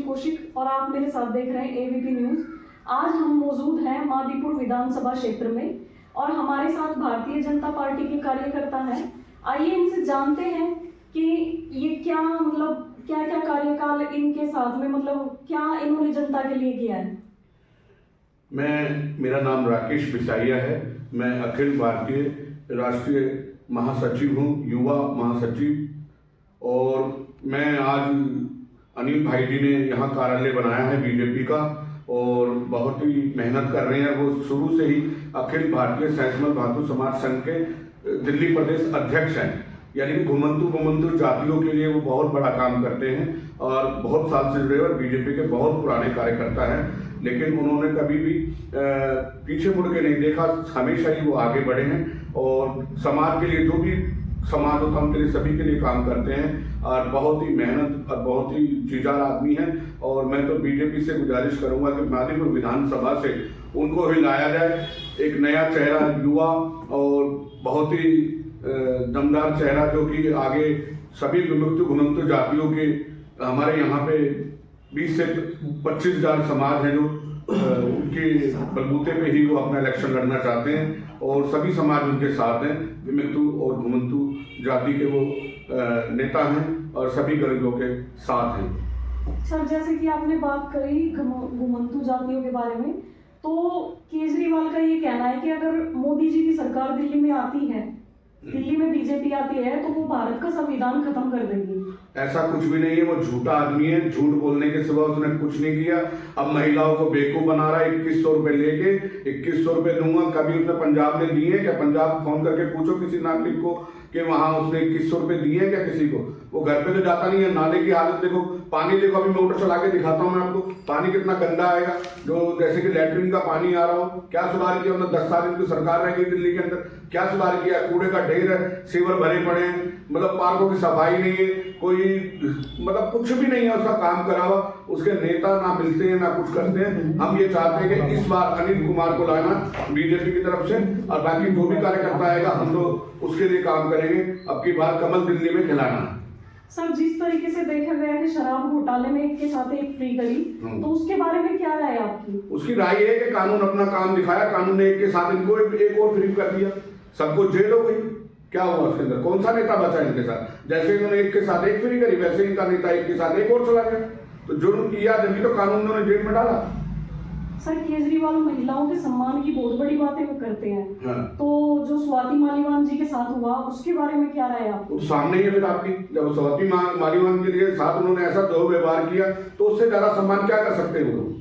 कौशिक और आप मेरे साथ देख रहे हैं एबीपी न्यूज। आज हम मौजूद हैं मादीपुर विधानसभा क्षेत्र में और हमारे साथ भारतीय जनता पार्टी के कार्यकर्ता हैं। आइए इनसे जानते हैं कि ये क्या क्या क्या कार्यकाल इनके साथ में क्या इन्होंने जनता के लिए किया है। मेरा नाम राकेश बिसाइया है। मैं अखिल भारतीय राष्ट्रीय महासचिव हूँ, युवा महासचिव। और मैं आज अनिल भाई जी ने यहाँ कार्यालय बनाया है बीजेपी का और बहुत ही मेहनत कर रहे हैं। वो शुरू से ही अखिल भारतीय सैंसमल भातु समाज संघ के दिल्ली प्रदेश अध्यक्ष हैं, यानी कि घुमंतु जातियों के लिए वो बहुत बड़ा काम करते हैं और बहुत साल से जुड़े और बीजेपी के बहुत पुराने कार्यकर्ता हैं। लेकिन उन्होंने कभी भी पीछे मुड़ के नहीं देखा, हमेशा ही वो आगे बढ़े हैं और समाज के लिए जो भी समाज होता है उनके लिए सभी के लिए काम करते हैं और बहुत ही मेहनत और बहुत ही जुझार आदमी हैं। और मैं तो बीजेपी से गुजारिश करूंगा कि मादीपुर विधानसभा से उनको ही लाया जाए, एक नया चेहरा, युवा और बहुत ही दमदार चेहरा जो कि आगे सभी घुमंतु जातियों के हमारे यहाँ पे 20 से 25 हजार समाज हैं जो उनके बलबूते पे ही वो अपना इलेक्शन लड़ना चाहते हैं और सभी समाज उनके साथ हैं। विमुक्तु और घुमंतु जाति के वो नेता हैं और सभी गरीबों के साथ हैं। सर, जैसे कि आपने बात करी घुमंतु जातियों के बारे में, तो केजरीवाल का ये कहना है कि अगर मोदी जी की सरकार दिल्ली में आती है, दिल्ली में बीजेपी आती है, तो वो भारत का संविधान खत्म कर देगी। ऐसा कुछ भी नहीं है, वो झूठा आदमी है। झूठ बोलने के सिवा उसने कुछ नहीं किया। अब महिलाओं को बेवकूफ बना रहा है। 2100 रुपए लेके 2100 रुपए दूंगा। कभी उसने पंजाब में दिए क्या? पंजाब फोन करके पूछो किसी नागरिक को कि वहां उसने 2100 रुपए दिए हैं क्या किसी को? वो घर पे तो जाता नहीं है। नाले की हालत देखो, पानी देखो। अभी मोटर चला के दिखाता हूँ मैं आपको, पानी कितना गंदा आएगा, जो जैसे कि लैट्रिन का पानी आ रहा हो। क्या सुधार किया उन्होंने? 10 साल इनकी सरकार रह गई दिल्ली के अंदर, क्या सुधार किया? कूड़े का ढेर है, सीवर भरे पड़े हैं, पार्कों की सफाई नहीं है, कोई कुछ भी नहीं है उसका काम करा हुआ। उसके नेता ना मिलते हैं ना कुछ करते हैं। हम ये चाहते हैं कि इस बार अनिल कुमार को लाना बीजेपी की तरफ से और बाकी जो भी कार्यकर्ता आएगा हम तो उसके लिए काम करेंगे। अब की बार कमल दिल्ली में खिलाना। सर, जिस तरीके से देखा गया कि शराब घोटाले में एक के साथ एक फ्री करी, तो उसके बारे में क्या राय है आपकी? उसकी राय है कि कानून अपना काम दिखाया, कानून ने एक के साथ इनको एक और फ्री कर दिया, सबको जेल हो गई। क्या हुआ उसके अंदर? कौन सा नेता बचा इनके साथ? जैसे इन्होंने एक के साथ एक फ्री करी, वैसे इनका नेता एक के साथ एक और चला गया। तो जुर्म किया तभी तो कानून उन्होंने जेल में डाला। सर, केजरीवाल महिलाओं के सम्मान की बहुत बड़ी बातें वो करते हैं। हाँ। तो जो स्वाति मालीवाल जी के साथ हुआ उसके बारे में क्या राय है आपको? तो सामने ही है फिर आपकी, जब स्वाति मालीवाल के लिए साथ उन्होंने ऐसा दुर्व्यवहार किया तो उससे ज्यादा सम्मान क्या कर सकते हैं? वो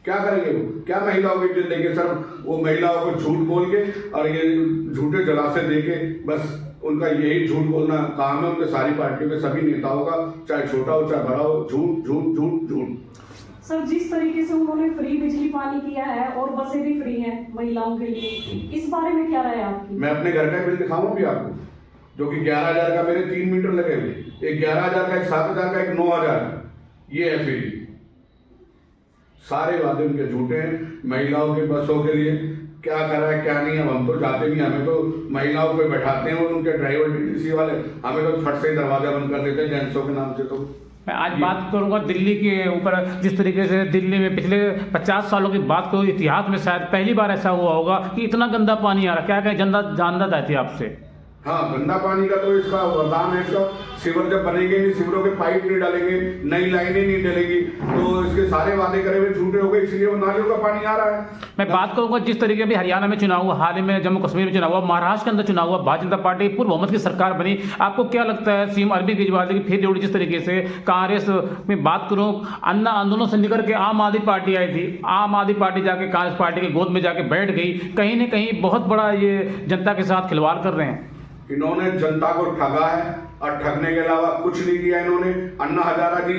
क्या करेंगे? वो क्या महिलाओं की इज्जत देंगे? सर, वो महिलाओं को झूठ बोल के और ये झूठे जलासे देके, बस उनका यही झूठ बोलना काम है उनके सारी पार्टियों के सभी नेताओं का, चाहे छोटा हो चाहे बड़ा हो। झूठ झूठ झूठ झूठ। सर, जिस तरीके से उन्होंने फ्री बिजली पानी किया है और बसें भी फ्री हैं महिलाओं के लिए, इस बारे में क्या राय है आपकी? मैं अपने घर का बिल दिखाऊं भी आपको, जो कि 11,000 का, मेरे 3 मीटर लगे हुए, एक 11,000 का, एक 7,000 का, एक 9,000 का, ये है फ्री। सारे वादे उनके झूठे हैं। महिलाओं के बसों के लिए क्या कर रहा है क्या नहीं, अब हम तो जाते नहीं, हमें तो महिलाओं को बैठाते हैं और उनके ड्राइवर डीटीसी वाले हमें तो फट से दरवाजा बंद कर देते हैं जेंट्सों के नाम से। तो मैं आज बात करूंगा दिल्ली के ऊपर। जिस तरीके से दिल्ली में पिछले 50 सालों की बात करो, इतिहास में शायद पहली बार ऐसा हुआ होगा कि इतना गंदा पानी आ रहा। क्या क्या जनता जानना चाहती है आपसे? हाँ, गंदा पानी का तो इसका वरदान है। इसका सीवर जब बनेंगे नहीं, सीवरों के पाइप नहीं डालेंगे, नई लाइनें नहीं डलेगी, तो इसके सारे वादे करे हुए झूठे हो गए, इसलिए वो नालियों का पानी आ रहा है। मैं बात करूंगा जिस तरीके भी हरियाणा में चुनाव हुआ, हाल ही में जम्मू कश्मीर में चुनाव हुआ, महाराष्ट्र के अंदर चुनाव हुआ, भारतीय जनता पार्टी पूर्व बहुमत की सरकार बनी। आपको क्या लगता है सीएम अरविंद केजरीवाल की फिर जोड़ी? जिस तरीके से कांग्रेस में बात करूं, अन्ना आंदोलन से निकल के आम आदमी पार्टी आई थी, आम आदमी पार्टी जाके कांग्रेस पार्टी की गोद में जाके बैठ गई। कहीं ना कहीं बहुत बड़ा ये जनता के साथ खिलवाड़ कर रहे हैं। इन्होंने जनता को ठगा है और ठगने के अलावा कुछ नहीं किया इन्होंने। अन्ना हजारा जी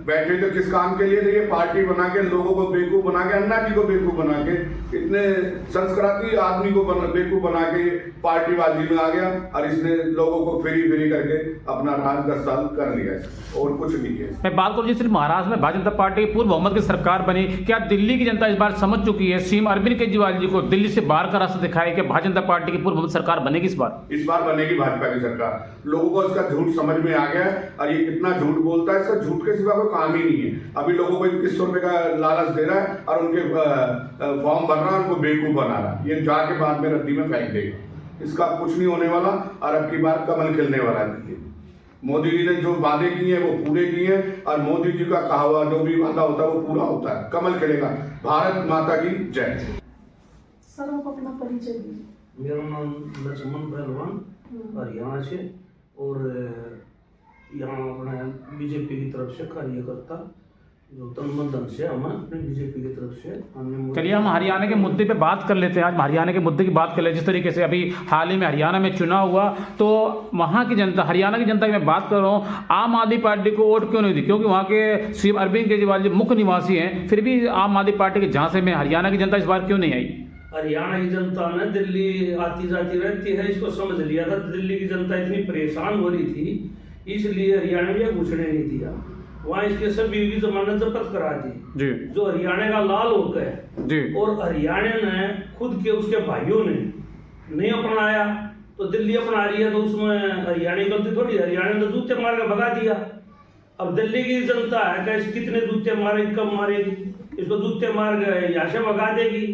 बैठे थे किस काम के लिए? ये पार्टी बना के लोगों को बेवकूफ बना के, अन्ना जी को बेवकूफ बना के, इतने संस्कृति आदमी को बेवकूफ बना के पार्टीबाजी में आ गया और इसने लोगों को फ्री करके अपना राज 10 साल कर लिया और कुछ नहीं किया। मैं बात करूं जिस महाराष्ट्र में भारतीय जनता पार्टी पूर्व बहुमत की सरकार बनी, क्या दिल्ली की जनता इस बार समझ चुकी है सीएम अरविंद केजरीवाल जी को दिल्ली से बाहर का रास्ता दिखाया कि भारतीय जनता पार्टी की पूर्व बहुमत सरकार बनेगी? इस बार बनेगी भाजपा की सरकार। लोगों को उसका झूठ समझ में आ गया और ये कितना झूठ बोलता है, इसका झूठ के सिवा कोई काम ही नहीं है। अभी लोगों को 2100 रुपए का लालच दे रहा है और उनके फॉर्म भर रहा है, उनको बेवकूफ बना रहा है। ये जाके बाद में रद्दी में फेंक देगा, इसका कुछ नहीं होने वाला और अब की बार कमल खिलने वाला है दिल्ली में। मोदी जी ने जो वादे किए हैं वो पूरे किए हैं और मोदी जी का कहा हुआ जो भी वादा होता है वो पूरा होता है। कमल खिलेगा। भारत माता की जय। सर आप अपना परिचय दीजिए। मेरा नाम लक्ष्मण पहलवान हरियाणा से और यहाँ अपने बीजेपी की तरफ से कार्यकर्ता जो तन मन धन से हम अपने बीजेपी की तरफ से हमने। चलिए हम हरियाणा के मुद्दे पे बात कर लेते हैं। आज हरियाणा के मुद्दे की बात कर ले। जिस तरीके से अभी हाल ही में हरियाणा में चुनाव हुआ तो वहाँ की जनता, हरियाणा की जनता की मैं बात कर रहा हूँ, आम आदमी पार्टी को वोट क्यों नहीं दी? क्योंकि वहाँ के सीएम अरविंद केजरीवाल जी मुख्य निवासी हैं, फिर भी आम आदमी पार्टी के झांसे में हरियाणा की जनता इस बार क्यों नहीं आई? हरियाणा की जनता ने दिल्ली आती जाती रहती है, इसको समझ लिया था। दिल्ली की जनता इतनी परेशान हो रही थी, इसलिए हरियाणा में घुसने नहीं दिया। वहाँ इसके सभी की जमानत जब्त करा दी जी, जो हरियाणा का लाल हो गए जी। और हरियाणा ने खुद के उसके भाइयों ने नहीं अपनाया तो दिल्ली अपना रही है, तो उसमें हरियाणा की गलती थोड़ी। हरियाणा ने तो जूते मार के भगा दिया। अब दिल्ली की जनता है कैसे, कितने जूते मारेगी, कब मारेगी? इसको जूते मार गए यहाँ से भगा देगी,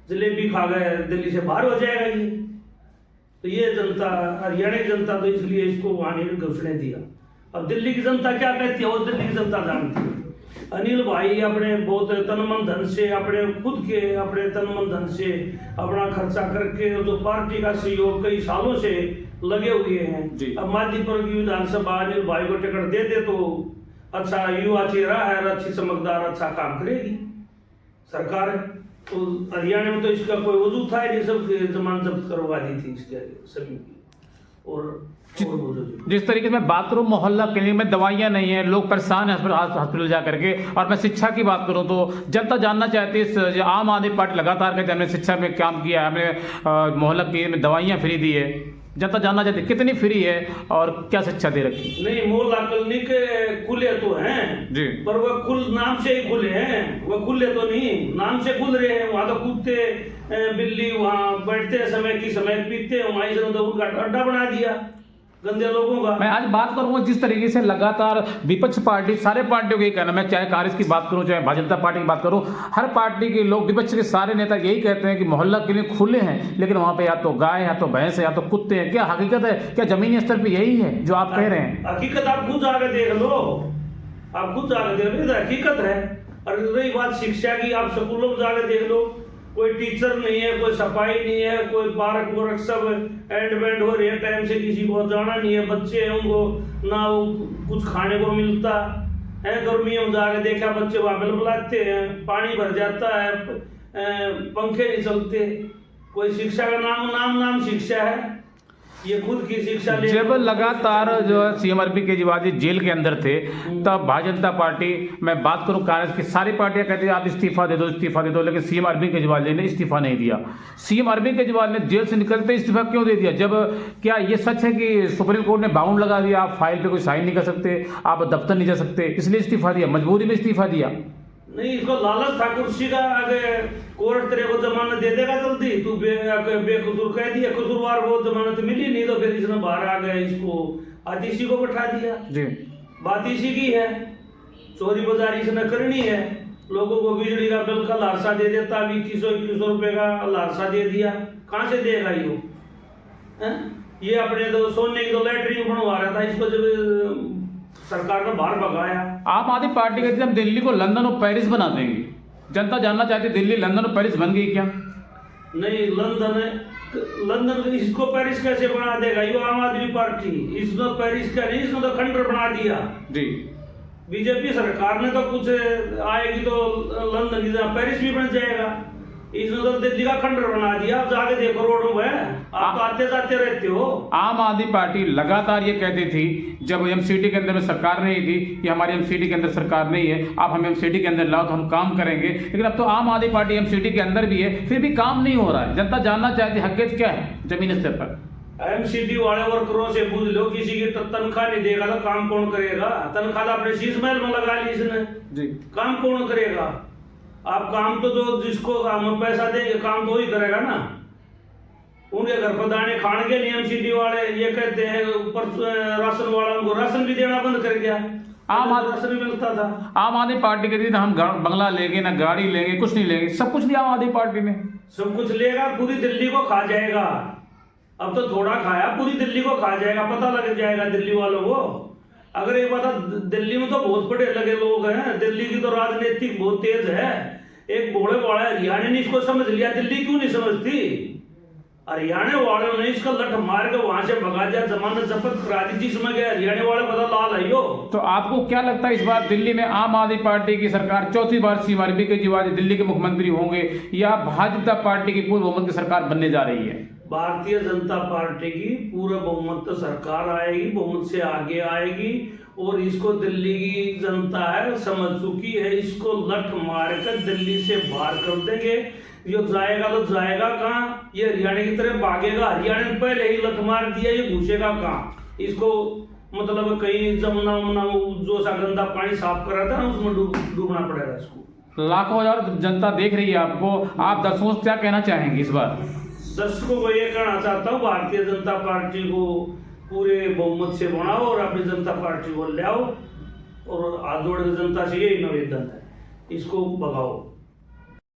जलेबी खा गए दिल्ली से बाहर हो जाएगा ये। तो ये जनता, हरियाणा की जनता तो इसलिए इसको वहां नहीं घुसने दिया। अब दिल्ली की जनता क्या कहती है वो दिल्ली की जनता जानती है। अनिल भाई अपने बहुत तन मन धन से, अपने खुद के अपने तन मन धन से अपना खर्चा करके जो पार्टी का सहयोग कई सालों से लगे हुए हैं। अब मादीपुर की विधानसभा अनिल भाई को टिकट दे दे तो अच्छा युवा चेहरा है, अच्छी चमकदार, अच्छा काम करेगी सरकार। तो हरियाणा में तो इसका कोई वजूद था नहीं, सब जमानत जब्त करवा दी थी इसके सभी की। और जिस तरीके से मैं बात करूं, मोहल्ला क्लिनिक में दवाइयां नहीं है, लोग परेशान हैं हॉस्पिटल जा करके। और मैं शिक्षा की बात करूं तो जनता जानना चाहती है, आम आदमी पार्टी लगातार कहते हैं हमने शिक्षा में काम किया है, हमने मोहल्ला क्लिनिक में दवाइयां फ्री दी है। जनता जानना चाहती है कितनी फ्री है और क्या शिक्षा दे रखी? नहीं, मोहल्ला क्लिनिक खुले तो हैं जी, पर वह खुल नाम से ही खुले हैं, वह खुले तो नहीं, नाम से खुल रहे हैं। वहां तो कुत्ते बिल्ली वहां बैठते समय की समय पीते हैं, वहीं से उनका अड्डा बना दिया गंदे लोगों का। मैं आज बात करूंगा जिस तरीके से लगातार विपक्ष पार्टी, सारे पार्टियों का यही कहना, मैं चाहे कांग्रेस की बात करूं चाहे भारतीय जनता पार्टी की बात करूं, हर पार्टी के लोग, विपक्ष के सारे नेता यही कहते हैं कि मोहल्ला क्लिनिक खुले हैं लेकिन वहां पे या तो गाय, या तो भैंस है, या तो कुत्ते हैं। क्या हकीकत है? क्या जमीनी स्तर पे यही है जो आप कह रहे हैं? हकीकत आप खुद जाकर देख लो, आप खुद जाकर देख लो, हकीकत है। और रही बात शिक्षा की, आप स्कूलों में जाकर देख लो, कोई टीचर नहीं है, कोई सफाई नहीं है, कोई पार्क वर्क सब एंड बैंड हो रही है, टाइम से किसी को जाना नहीं है। बच्चे हैं उनको ना वो कुछ खाने को मिलता है। गर्मियों में जाके देखा बच्चे वहां बुलाते हैं, पानी भर जाता है, पंखे नहीं चलते। कोई शिक्षा का नाम शिक्षा है, ये खुद की शिक्षा ले। जब लगातार जो है सीएम अरविंद केजरीवाल जी जेल के अंदर थे तब भारतीय जनता पार्टी, मैं बात करूं कांग्रेस की सारी पार्टियां कहती है आप इस्तीफा दे दो, लेकिन सीएम अरविंद केजरीवाल जी ने इस्तीफा नहीं दिया। सीएम अरविंद केजरीवाल ने जेल से निकलते इस्तीफा क्यों दे दिया? जब क्या ये सच है कि सुप्रीम कोर्ट ने बाउंड लगा दिया, आप फाइल पे कोई साइन नहीं कर सकते, आप दफ्तर नहीं जा सकते, इसलिए इस्तीफा दिया, मजबूरी में इस्तीफा दिया? नहीं, इसको लालच था कुर्सी का। अगर कोर्ट तेरे को जमानत दे देगा जल्दी, तू बेकसूर कह दिया, कसूरवार को जमानत मिली नहीं तो फिर इसने बाहर आ गया, इसको आतिशी को बैठा दिया जी। बात इसी की है, चोरी बाजारी इसने करनी है। लोगों को बिजली का बिल का लारसा दे देता, 2100 रुपए का लारसा दे दिया, कहाँ से देगा ये अपने तो सोने की तो लैटरिन बनवा रहा था, इसको जब सरकार ने बाहर भगाया। आम आदमी पार्टी कहती है हम दिल्ली को लंदन और पेरिस बना देंगे। जनता जानना चाहती है दिल्ली लंदन और पेरिस बन गई क्या? नहीं, लंदन इसको पेरिस कैसे बना देगा? ये आम आदमी पार्टी, इसने पेरिस का नहीं, इसने तो खंडर बना दिया जी। बीजेपी सरकार ने तो कुछ आएगी तो लंदन की पेरिस भी बन जाएगा, इसने तो दिल्ली का खंडर बना दिया। आप जाके देखो रोडों में, आप तो आते जाते रहते हो। आम आदमी पार्टी लगातार ये कहती थी जब एमसीडी के अंदर में सरकार नहीं थी कि हमारी एमसीडी के अंदर सरकार नहीं है, आप हम एमसीडी के अंदर लाओ तो हम काम करेंगे, लेकिन अब तो आम आदमी पार्टी एमसीडी के अंदर भी है फिर भी काम नहीं हो रहा है। जनता जानना चाहती है हकीकत क्या है जमीनी स्तर पर? एमसीडी वाले वर्करों से पूछ लो, किसी की तनख्वाह नहीं देगा तो काम कौन करेगा? तनख्वाह तो अपने शीश महल में लगा ली इसने जी, काम कौन करेगा? आप काम तो जो जिसको हम पैसा देंगे काम तो वही करेगा ना। उनके घर पर दाने खाने के नियम सीडी वाले ये कहते हैं ऊपर राशन वाला उनको राशन भी देना बंद कर गया। राशन भी मिलता था। आम आदमी पार्टी के दिन हम बंगला लेंगे ना गाड़ी लेंगे, कुछ नहीं लेंगे, सब कुछ लिया आम आदमी पार्टी ने। सब कुछ लेगा, पूरी दिल्ली को खा जाएगा। अब तो थोड़ा खाया, पूरी दिल्ली को खा जाएगा, पता लग जाएगा दिल्ली वालों को। अगर ये पता, दिल्ली में तो बहुत बड़े लगे लोग हैं, दिल्ली की तो राजनीतिक बहुत तेज है। एक भोले वाले हरियाणा ने इसको समझ लिया, दिल्ली क्यों नहीं समझती? हरियाणा वालों ने इसका लठ मार के वहां से भगा दिया, जमानत जब्त करा दी, जिसमें गए हरियाणा वाले पता लाल आइयो। तो आपको क्या लगता है इस बार दिल्ली में आम आदमी पार्टी की सरकार चौथी बार सीएम अरविंद केजरीवाल दिल्ली के मुख्यमंत्री होंगे या भारतीय जनता पार्टी की पूर्ण बहुमत की सरकार बनने जा रही है? भारतीय जनता पार्टी की पूरा बहुमत सरकार आएगी, बहुमत से आगे आएगी। और इसको दिल्ली की जनता है समझ चुकी है, इसको लठ मार कर दिल्ली से बाहर कर देंगे। ये जाएगा तो जाएगा कहाँ? ये हरियाणा की तरफ भागेगा। हरियाणा ने पहले ही लठ मार दिया, ये घुसेगा कहाँ? इसको मतलब कहीं जमुना वमुना जो सा गंदा पानी साफ करा था ना, उसमें डूबना पड़ेगा इसको। लाखों हजार जनता देख रही है आपको, आप दर्शकों से क्या कहना चाहेंगे इस बार? दर्शकों को ये कहना चाहता हूँ, भारतीय जनता पार्टी को पूरे बहुमत से बनाओ और अपनी जनता पार्टी को ले आओ। और हाथ जोड़ के जनता से यही निवेदन है, इसको भगाओ।